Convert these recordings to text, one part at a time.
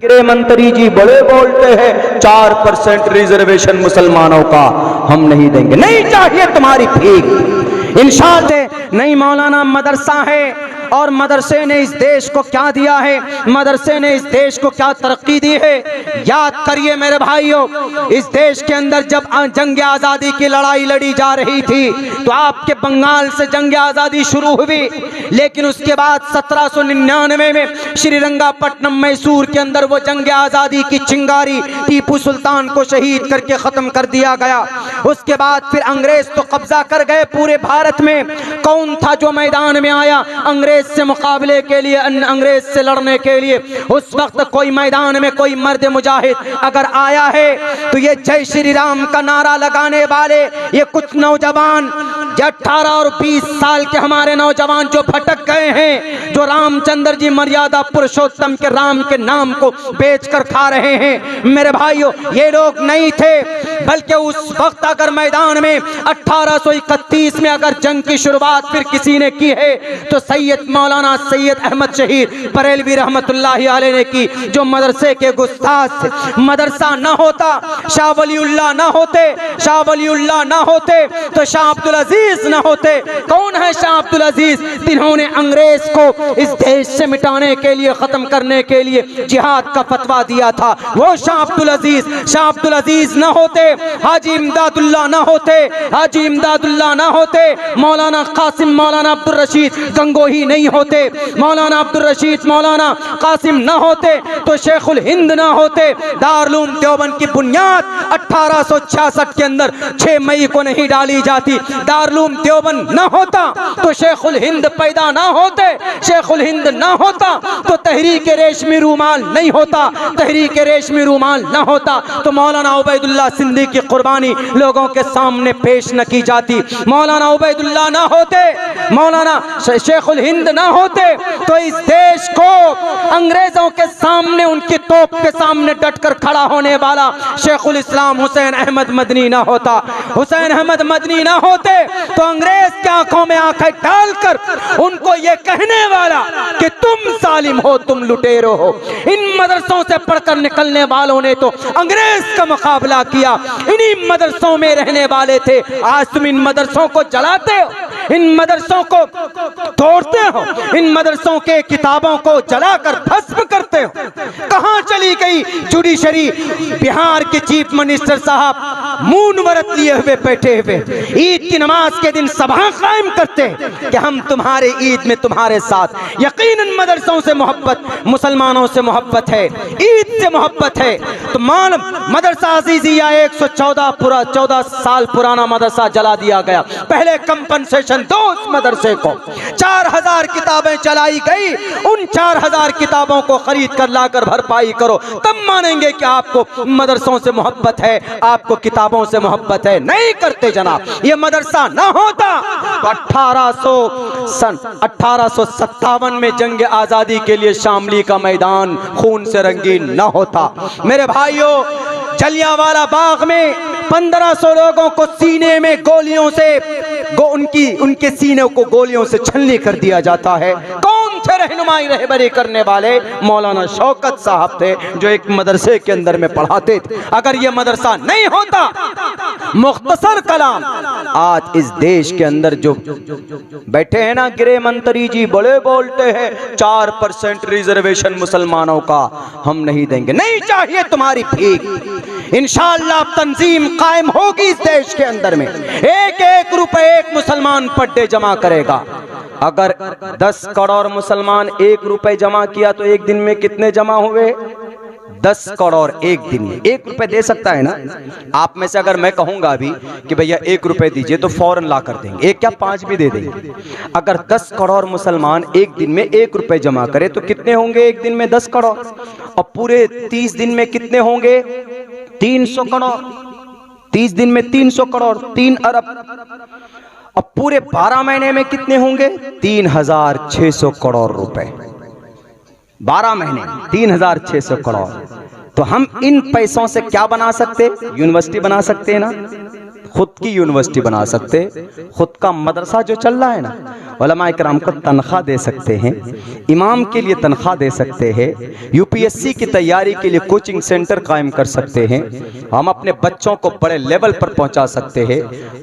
गृह मंत्री जी बड़े बोलते हैं 4% रिजर्वेशन मुसलमानों का हम नहीं देंगे, नहीं चाहिए तुम्हारी भीख। इंशाअल्लाह नहीं मौलाना मदरसा है और मदरसे ने इस देश को क्या दिया है, मदरसे ने इस देश को क्या तरक्की दी है। याद करिए मेरे भाइयों, इस देश के अंदर जब जंग आज़ादी की लड़ाई लड़ी जा रही थी तो आपके बंगाल से जंग आज़ादी शुरू हुई, लेकिन उसके बाद 1799 में श्रीरंगापट्टनम मैसूर के अंदर वो जंग आज़ादी की चिंगारी टीपू सुल्तान को शहीद करके ख़त्म कर दिया गया। उसके बाद फिर अंग्रेज तो कब्जा कर गए पूरे भारत में। कौन था जो मैदान में आया अंग्रेज से मुकाबले के लिए, अंग्रेज से लड़ने के लिए? उस वक्त कोई मैदान में कोई मर्द मुजाहिद अगर आया है तो ये जय श्री राम का नारा लगाने वाले ये कुछ नौजवान, 18 और 20 साल के हमारे नौजवान जो भटक गए हैं, जो रामचंद्र जी मर्यादा पुरुषोत्तम के राम के नाम को बेचकर खा रहे हैं, मेरे भाइयों ये लोग नहीं थे। बल्कि उस वक्त अगर मैदान में 1831 में अगर जंग की शुरुआत फिर किसी ने की है तो सैयद मौलाना सैयद अहमद शहीद बरेलवी रहमतुल्लाहि अलैह ने की, जो मदरसे के गुस्ताख थे। मदरसा ना होता, शाह वलीउल्लाह ना होते, शाह वलीउल्लाह ना होते तो शाह अब्दुल अजीज ना होते। कौन है शाह अब्दुल अजीज? जिन्होंने अंग्रेज को इस देश से मिटाने के लिए, खत्म करने के लिए जिहाद का फतवा दिया था, वो शाह अब्दुल अजीज। शाह अब्दुल अजीज ना होते, हाजी इमदादुल्लाह ना होते, हाजी इमदादुल्लाह ना होते, मौलाना कासिम मौलाना अब्दुल रशीद गंगोही नहीं होते, मौलाना अब्दुल रशीद मौलाना कासिम ना होते तो शेखुल हिंद ना होते। दारुल देवबंद की बुनियाद 1866 के अंदर 6 मई को नहीं डाली जाती। दारुल देवबंद ना होता तो शेखुल हिंद पैदा ना होते, शेखुल हिंद ना होता तो तहरीक रेशमी रूमाल नहीं होता, तहरीक रेशमी रूमाल ना होता तो मौलाना उबैदुल्लाह सिंधी की कुर्बानी लोगों के सामने पेश न की जाती। मौलाना उबैदुल्लाह ना होते, मौलाना शेखुल हिंद ना होते तो इस देश को अंग्रेजों के सामने, उनकी तोप के सामने डटकर खड़ा होने वाला शेखुल इस्लाम हुसैन अहमद मदनी ना होता। हुसैन अहमद मदनी ना होते तो अंग्रेज की आंखों में आंखें डालकर उनको ये कहने वाला कि तुम जालिम हो, तुम लुटेरो हो। इन मदरसों से पढ़कर निकलने वालों ने तो अंग्रेज का मुकाबला किया, इन्हीं मदरसों में रहने वाले थे। आज तुम इन मदरसों को जलाते हो, इन मदरसों को तोड़ते हो, इन मदरसों के किताबों को जलाकर भस्म करते हो। कहां चली गई जुडिशरी? बिहार के चीफ मिनिस्टर साहब मून व्रत लिए हुए बैठे हुए ईद की नमाज के दिन सभा कायम करते कि हम तुम्हारे ईद में तुम्हारे साथ। यकीनन मदरसों से मोहब्बत, मुसलमानों से मोहब्बत है, ईद से मोहब्बत है। तो मान मदरसा अजीजिया 114 साल पुराना मदरसा जला दिया गया। पहले कंपनसेशन दो उस मदरसे को, 4000 किताबें चलाई गई, उन 4000 किताबों को खरीद कर लाकर भरपाई करो, तब मानेंगे कि आपको मदरसों से मोहब्बत है, आपको किताबों से मोहब्बत है। नहीं करते जनाब। ये मदरसा ना होता तो 1857 में जंग आजादी के लिए शामली का मैदान खून से रंगीन ना होता। मेरे भाइयों, जलियांवाला बाग में 1500 लोगों को सीने में गोलियों से उनके सीने को गोलियों से छलनी कर दिया जाता है। कौन थे रहनुमाई रहबरी करने वाले? मौलाना शौकत साहब थे, जो एक मदरसे के अंदर में पढ़ाते थे। अगर ये मदरसा नहीं होता, मुख्तसर कलाम, आज इस देश के अंदर जो बैठे हैं ना गृह मंत्री जी, बड़े बोलते हैं 4% रिजर्वेशन मुसलमानों का हम नहीं देंगे, नहीं चाहिए तुम्हारी भीख। इंशाअल्लाह तंजीम कायम होगी इस देश के अंदर में। 1-1 रुपए एक मुसलमान पर डे जमा करेगा। अगर 10 करोड़ मुसलमान 1 रुपए जमा किया तो एक दिन में कितने जमा हुए? 10 करोड़ एक दिन में। 1 रुपए दे सकता है ना? आप में से अगर मैं कहूंगा अभी कि भैया 1 रुपए दीजिए तो फौरन ला कर देंगे, 1 क्या 5 भी दे देंगे। अगर 10 करोड़ मुसलमान एक दिन में 1 रुपए जमा करे तो कितने होंगे एक दिन में? 10 करोड़। और पूरे 30 दिन में कितने होंगे? 300 करोड़। 30 दिन में 300 करोड़, 3 अरब। अब पूरे 12 महीने में कितने होंगे? 3600 करोड़ रुपए। 12 महीने 3600 करोड़। तो हम इन पैसों से क्या बना सकते? यूनिवर्सिटी बना सकते हैं ना, खुद की यूनिवर्सिटी बना सकते, खुद का मदरसा जो चल रहा है ना, उलमा इकराम को तनख्वाह दे सकते हैं, इमाम के लिए तनख्वाह दे सकते हैं, यूपीएससी की तैयारी के लिए कोचिंग सेंटर कायम कर सकते हैं, हम अपने बच्चों को बड़े लेवल पर पहुंचा सकते हैं,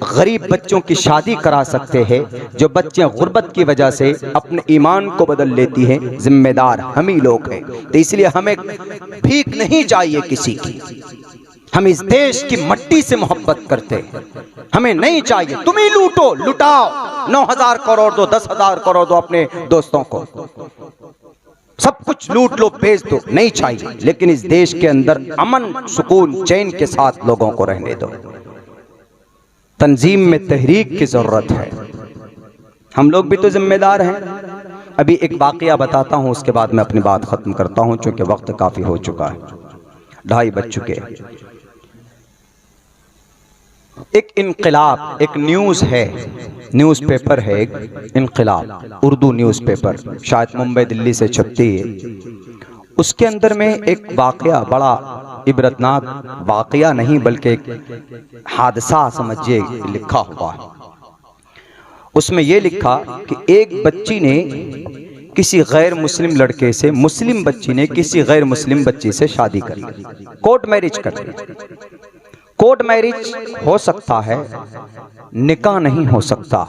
गरीब बच्चों की शादी करा सकते हैं। जो बच्चे गुर्बत की वजह से अपने ईमान को बदल लेती हैं, जिम्मेदार हम ही लोग हैं। तो इसलिए हमें भीख नहीं चाहिए किसी की, हम इस देश की मट्टी से मोहब्बत करते हैं, हमें नहीं चाहिए तुम ही लूटो, लुटाओ, 9,000 करोड़ दो, 10,000 करोड़ दो अपने दोस्तों को, सब कुछ लूट लो, बेच दो, नहीं चाहिए। लेकिन इस देश के अंदर अमन, सुकून, चैन के साथ लोगों को रहने दो। तंजीम में तहरीक की जरूरत है, हम लोग भी तो जिम्मेदार हैं। अभी एक वाकया बताता हूं, उसके बाद मैं अपनी बात खत्म करता हूं, चूंकि वक्त काफी हो चुका है, 2:30 बज चुके हैं। एक इनकलाब, एक न्यूज़ है, न्यूज़पेपर है, एक इनकलाब उर्दू न्यूज़पेपर, शायद मुंबई दिल्ली से छपती है। उसके अंदर में एक वाकया, बड़ा इबरतनाक वाकया नहीं बल्कि एक हादसा समझिए लिखा हुआ है। उसमें यह लिखा कि एक बच्ची ने किसी गैर मुस्लिम लड़के से, मुस्लिम बच्ची ने किसी गैर मुस्लिम बच्ची से शादी करी, कोर्ट मैरिज कर ली। कोर्ट मैरिज हो सकता है, निकाह नहीं हो सकता।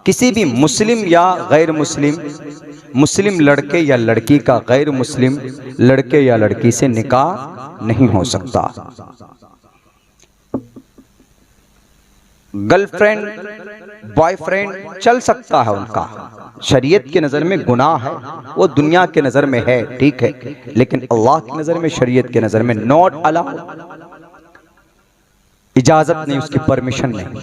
किसी भी मुस्लिम या गैर मुस्लिम, मुस्लिम लड़के या लड़की का गैर मुस्लिम लड़के या लड़की से निकाह नहीं हो सकता। गर्लफ्रेंड बॉयफ्रेंड चल सकता है उनका, शरीयत की नज़र में गुनाह है, वो दुनिया के नज़र में है, ठीक है, लेकिन अल्लाह की नज़र में, शरीयत की नज़र में नॉट अलाउड, इजाजत नहीं, उसकी परमिशन नहीं।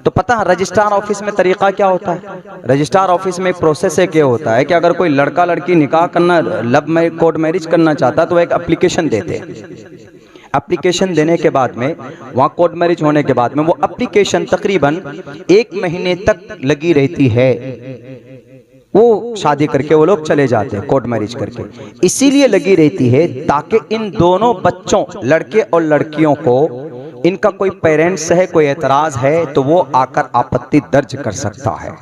तो पता है रजिस्ट्रार ऑफिस में तरीका क्या होता है? रजिस्ट्रार ऑफिस में एक प्रोसेस है, क्या होता है कि अगर कोई लड़का लड़की निकाह करना, लव मैरिज, कोर्ट मैरिज करना चाहता है तो एक एप्लीकेशन देते हैं। एप्लीकेशन देने के बाद में, वहाँ कोर्ट मैरिज होने के बाद में, वो एप्लीकेशन तकरीबन 1 महीने तक लगी रहती है। वो शादी करके वो लोग चले जाते हैं कोर्ट मैरिज करके, इसीलिए लगी रहती है ताकि इन दोनों बच्चों, लड़के और लड़कियों को, इनका कोई पेरेंट्स है, कोई एतराज है तो वो आकर आपत्ति दर्ज कर सकता है।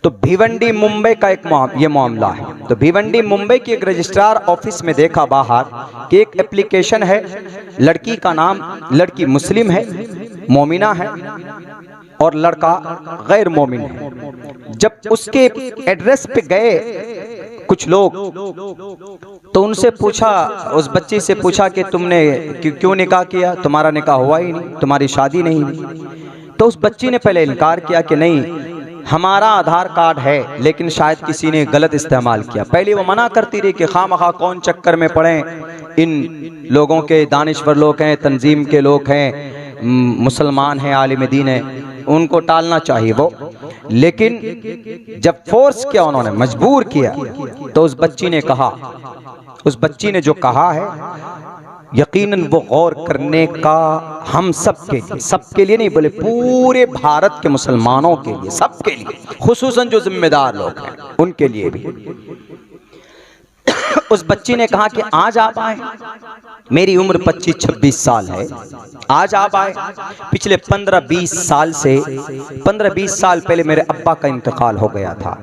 तो भिवंडी मुंबई का एक ये मामला है। तो भिवंडी मुंबई की एक रजिस्ट्रार ऑफिस में देखा बाहर कि एक एप्लीकेशन है, लड़की का नाम, लड़की मुस्लिम है, मोमिना है, और लड़का गैर मोमिन है। जब उसके एड्रेस पे गए कुछ लोग, तो उनसे पूछा, उस बच्ची से पूछा कि तुमने क्यों निकाह किया, तुम्हारा निकाह हुआ ही नहीं, तुम्हारी शादी नहीं हुई। तो उस बच्ची ने पहले इनकार किया कि नहीं, हमारा आधार कार्ड है, लेकिन शायद किसी ने गलत इस्तेमाल किया। पहले वो मना करती रही कि खामखा कौन चक्कर में पड़े, इन लोगों के दानिश्वर लोग हैं, तंजीम के लोग हैं, मुसलमान हैं, आलिम दीन है, उनको टालना चाहिए वो। लेकिन जब फोर्स किया, उन्होंने मजबूर किया, तो उस बच्ची ने कहा, उस बच्ची ने जो कहा है, यकीनन वो गौर करने का हम सबके लिए नहीं बोले, पूरे भारत के मुसलमानों के लिए, सबके लिए, खुसूसन जो जिम्मेदार लोग हैं उनके लिए भी। उस बच्ची ने कहा कि आज आप आए, मेरी उम्र 25-26 साल है, आज आप आए, पिछले 15-20 साल से, 15-20 साल पहले मेरे अब्बा का इंतकाल हो गया था।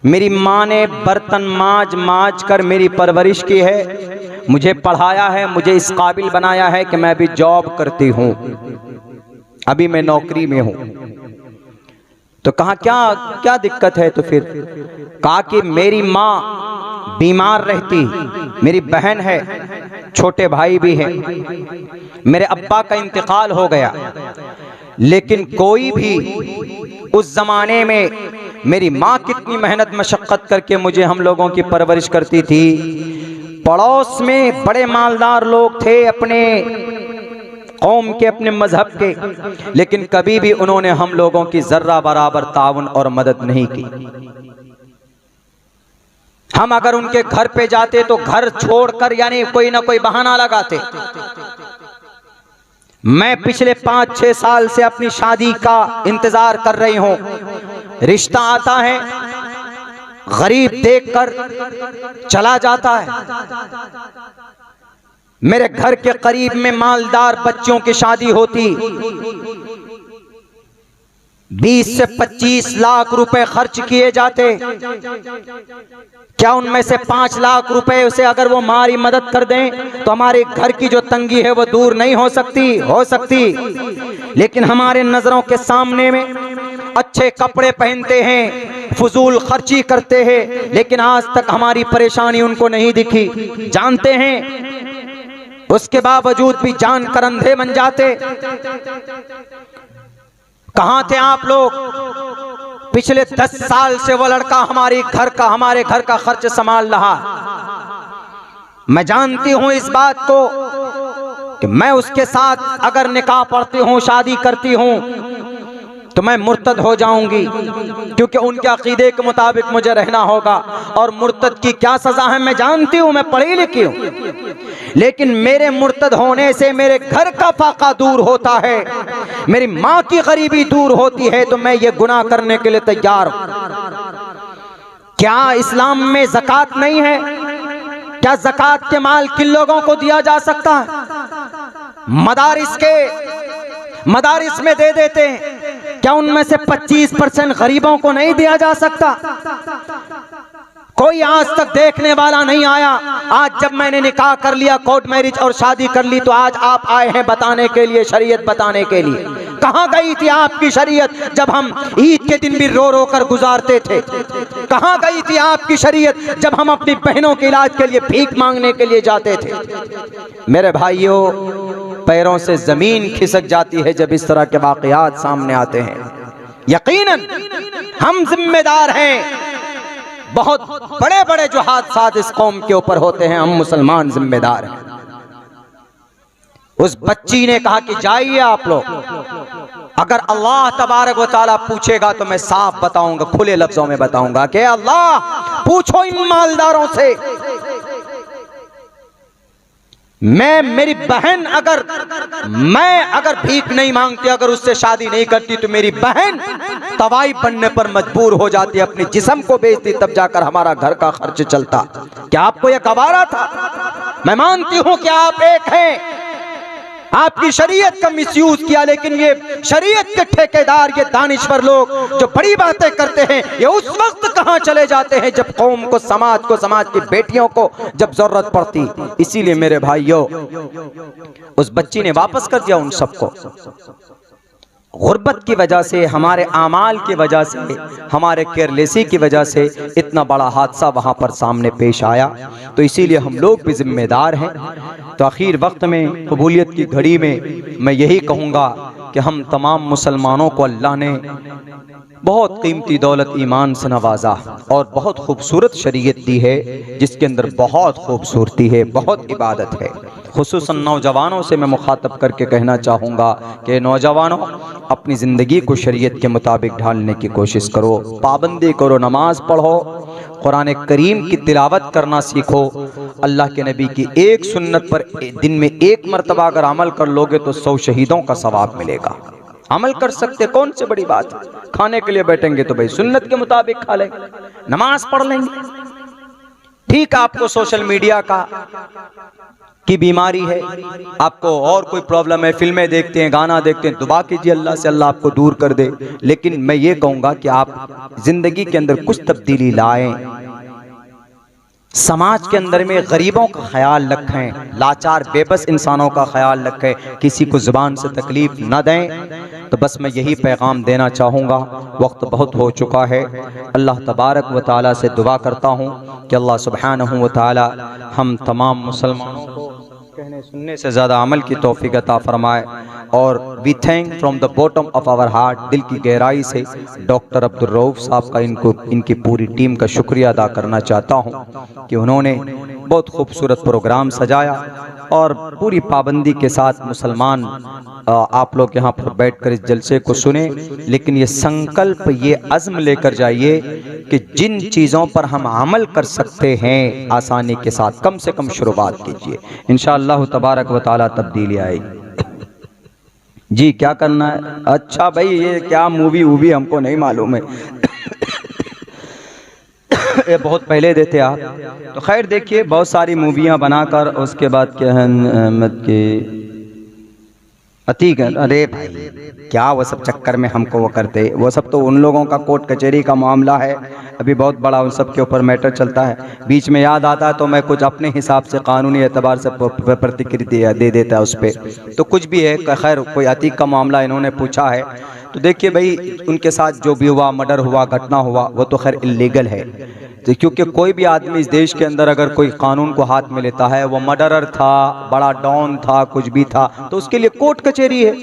मेरी माँ ने बर्तन माज कर मेरी परवरिश की है, मुझे पढ़ाया है, मुझे इस काबिल बनाया है कि मैं अभी जॉब करती हूँ, अभी मैं नौकरी में हूँ। तो कहा क्या दिक्कत है? तो फिर कहा कि मेरी माँ बीमार रहती, मेरी बहन है, छोटे भाई भी हैं, मेरे अब्बा का इंतकाल हो गया, लेकिन कोई भी उस जमाने में मेरी माँ कितनी मेहनत मशक्कत करके मुझे, हम लोगों की परवरिश करती थी। पड़ोस में बड़े मालदार लोग थे, अपने कौम के, अपने मजहब के, लेकिन कभी भी उन्होंने हम लोगों की जर्रा बराबर ताउन और मदद नहीं की। हम अगर उनके घर पे जाते तो घर छोड़कर, यानी कोई ना कोई बहाना लगाते। मैं पिछले 5-6 साल से अपनी शादी का इंतजार कर रही हूं, रिश्ता आता है, गरीब देखकर चला जाता है, मेरे घर के करीब में मालदार बच्चों की शादी होती, 20 से 25 लाख रुपए खर्च किए जाते। क्या उनमें से 5 लाख रुपए उसे अगर वो हमारी मदद कर दें तो हमारे घर की जो तंगी है वो दूर नहीं हो सकती? हो सकती। लेकिन हमारे नजरों के सामने में अच्छे कपड़े पहनते हैं, फजूल खर्ची करते हैं, लेकिन आज तक हमारी परेशानी उनको नहीं दिखी। जानते हैं, उसके बावजूद भी जानकर अंधे बन जाते। कहां थे आप लोग? पिछले 10 साल से वो लड़का हमारे घर का खर्च संभाल रहा। मैं जानती हूं इस बात को कि मैं उसके साथ अगर निकाह पढ़ती हूं, शादी करती हूं, तो मैं मुर्तद हो जाऊंगी, क्योंकि उनके अकीदे के मुताबिक मुझे रहना होगा। और मुर्तद की क्या सजा है मैं जानती हूं, मैं पढ़ी लिखी हूं। लेकिन मेरे मुर्तद होने से मेरे घर का फाका दूर होता है, मेरी माँ की गरीबी दूर होती है, तो मैं ये गुनाह करने के लिए तैयार हूं। क्या इस्लाम में ज़कात नहीं है? क्या ज़कात के माल किन लोगों को दिया जा सकता है? मदारिस में दे देते हैं। क्या उनमें से 25% गरीबों को नहीं दिया जा सकता? कोई आज तक देखने वाला नहीं आया। आज जब मैंने निकाह कर लिया, कोर्ट मैरिज और शादी कर ली, तो आज आप आए हैं बताने के लिए, शरीयत बताने के लिए। कहां गई थी आपकी शरीयत जब हम ईद के दिन भी रो रो कर गुजारते थे? कहां गई थी आपकी शरीयत जब हम अपनी बहनों के इलाज के लिए भीख मांगने के लिए जाते थे? मेरे भाइयों, पैरों से जमीन खिसक जाती है जब इस तरह के वाकयात सामने आते हैं। यकीनन हम जिम्मेदार हैं। बहुत बड़े बड़े जो हादसात इस कौम के ऊपर होते हैं, हम मुसलमान जिम्मेदार हैं। उस बच्ची ने कहा कि जाइए आप लोग, अगर अल्लाह तबारक व तआला पूछेगा तो मैं साफ बताऊंगा, खुले लफ्जों में बताऊंगा कि अल्लाह पूछो इन मालदारों से, मेरी बहन अगर भीख नहीं मांगती, अगर उससे शादी नहीं करती, तो मेरी बहन तवाई बनने पर मजबूर हो जाती, अपने जिस्म को बेचती, तब जाकर हमारा घर का खर्च चलता। क्या आपको यह गवारा था? मैं मानती हूं कि आप एक हैं, आपकी शरीयत का मिसयूज किया, लेकिन ये शरीयत के ठेकेदार, ये दानिश्वर लोग जो बड़ी बातें करते हैं, ये उस वक्त कहां चले जाते हैं जब कौम को, समाज की बेटियों को जब जरूरत पड़ती। इसीलिए मेरे भाइयों, उस बच्ची ने वापस कर दिया उन सबको। गुर्बत की वजह से, हमारे आमाल की वजह से, हमारे केयरलेसी की वजह से इतना बड़ा हादसा वहाँ पर सामने पेश आया। तो इसीलिए हम लोग भी जिम्मेदार हैं। तो आखिर वक्त में, कबूलियत की घड़ी में, मैं यही कहूँगा कि हम तमाम मुसलमानों को अल्लाह ने बहुत कीमती दौलत ईमान से नवाजा और बहुत खूबसूरत शरीयत दी है, जिसके अंदर बहुत खूबसूरती है, बहुत इबादत है। खुसूसन नौजवानों से मैं मुखातब करके कहना चाहूँगा कि नौजवानों, अपनी ज़िंदगी को शरीयत के मुताबिक ढालने की कोशिश करो, पाबंदी करो, नमाज पढ़ो, कुरान करीम की तिलावत करना सीखो। अल्लाह के नबी की एक सुन्नत पर दिन में एक मरतबा अगर अमल कर लोगे तो 100 शहीदों का सवाब मिलेगा। अमल कर सकते, कौन सी बड़ी बात है। खाने के लिए बैठेंगे तो भाई सुन्नत के मुताबिक खा लेंगे, नमाज पढ़ लेंगे। ठीक, आपको सोशल मीडिया की बीमारी है, आपको और कोई प्रॉब्लम है, फिल्में देखते हैं, गाना देखते हैं, दुआ कीजिए अल्लाह से, अल्लाह आपको दूर कर दे। लेकिन मैं ये कहूँगा कि आप जिंदगी के अंदर कुछ तब्दीली लाएं, समाज के अंदर में गरीबों का ख्याल रखें, लाचार बेबस इंसानों का ख्याल रखें, किसी को ज़ुबान से तकलीफ़ न दें। तो बस मैं यही पैगाम देना चाहूँगा। वक्त बहुत हो चुका है। अल्लाह तबारक व तआला से दुआ करता हूँ कि अल्लाह सुब्हानहू व तआला हम तमाम मुसलमानों को कहने सुनने से ज़्यादा अमल की तौफीक अता फरमाए। और we thank from the bottom of our heart, दिल की गहराई से डॉक्टर अब्दुल रऊफ साहब का, इनकी पूरी टीम का शुक्रिया अदा करना चाहता हूँ कि उन्होंने बहुत खूबसूरत प्रोग्राम सजाया और पूरी पाबंदी के साथ मुसलमान आप लोग यहाँ पर बैठकर इस जलसे को सुने। लेकिन ये संकल्प, ये अज़्म लेकर जाइए कि जिन चीज़ों पर हम अमल कर सकते हैं आसानी के साथ, कम से कम शुरुआत कीजिए। इंशाअल्लाह तबारक व तआला तब्दीली आएगी। जी, क्या करना है? अच्छा भाई, ये क्या मूवी हमको नहीं मालूम है। ये बहुत पहले देते आप। तो खैर देखिए, बहुत सारी मूवियाँ बनाकर उसके बाद क्या है अहमद के अतीक, अरे भाई क्या वो सब चक्कर में हमको वो करते, वो सब तो उन लोगों का कोर्ट कचहरी का मामला है, अभी बहुत बड़ा उन सब के ऊपर मैटर चलता है। बीच में याद आता है तो मैं कुछ अपने हिसाब से कानूनी एतबार से प्रतिक्रिया दे देता है उस पर। तो कुछ भी है, खैर कोई अतीक का मामला इन्होंने पूछा है, तो देखिए भाई उनके साथ जो भी हुआ, मर्डर हुआ, घटना हुआ, वो तो खैर इलीगल है। तो क्योंकि कोई भी आदमी इस देश के अंदर अगर कोई कानून को हाथ में लेता है, वो मर्डरर था, बड़ा डॉन था, कुछ भी था, तो उसके लिए कोर्ट कचहरी है।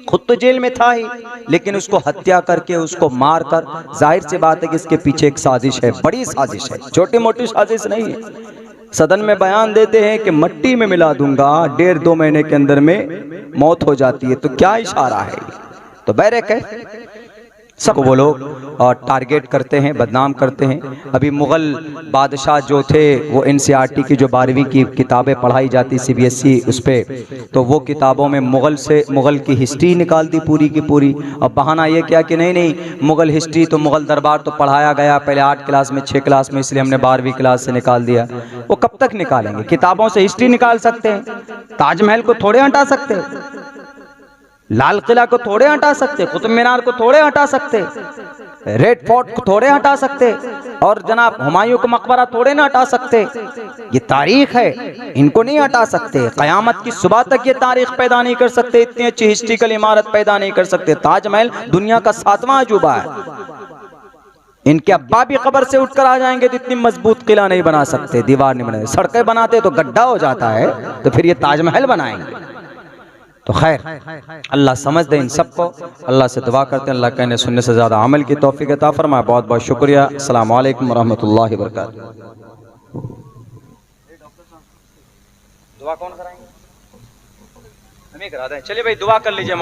खुद तो जेल में था ही, लेकिन उसको हत्या करके, उसको मार कर, जाहिर सी बात है कि इसके पीछे एक साजिश है, बड़ी साजिश है, छोटी मोटी साजिश नहीं है। सदन में बयान देते हैं कि मट्टी में मिला दूंगा, 1.5-2 महीने के अंदर में मौत हो जाती है। तो क्या इशारा है? तो बैरक है, सबको वो लोग टारगेट करते हैं, बदनाम करते हैं। अभी मुग़ल बादशाह जो थे, वो NCERT की जो 12वीं की किताबें पढ़ाई जाती CBSE उस पर, तो वो किताबों में मुग़ल की हिस्ट्री निकाल दी पूरी की पूरी। अब बहाना ये क्या कि नहीं मुग़ल हिस्ट्री तो मुग़ल दरबार तो पढ़ाया गया पहले 8 क्लास में, 6 क्लास में, इसलिए हमने 12वीं क्लास से निकाल दिया। वो कब तक निकालेंगे? किताबों से हिस्ट्री निकाल सकते हैं, ताजमहल को थोड़े हटा सकते, लाल किला को थोड़े हटा सकते, कुतुब मीनार को थोड़े हटा सकते, रेड फोर्ट को थोड़े हटा सकते, और जनाब हुमायूं का मकबरा थोड़े ना हटा सकते। ये तारीख है, इनको नहीं हटा सकते। क़यामत की सुबह तक ये तारीख पैदा नहीं कर सकते, इतनी अच्छी हिस्ट्रिकल इमारत पैदा नहीं कर सकते। ताजमहल दुनिया का 7वां अजूबा है। इनके अब्बा भी कब्र से उठकर आ जाएंगे तो इतनी मजबूत किला नहीं बना सकते, दीवार नहीं बनाते। सड़कें बनाते तो गड्ढा हो जाता है, तो फिर ये ताजमहल बनाएंगे? तो खैर अल्लाह समझ दे इन सबको। अल्लाह से दुआ करते हैं अल्लाह कहने सुनने से ज़्यादा अमल की तौफीक अता फरमाए। बहुत बहुत शुक्रिया। अस्सलामु अलैकुम वरहमतुल्लाहि वबरकातुहू। दुआ कौन कराएंगे? हम ही करा दें। चलिए भाई दुआ कर लीजिए।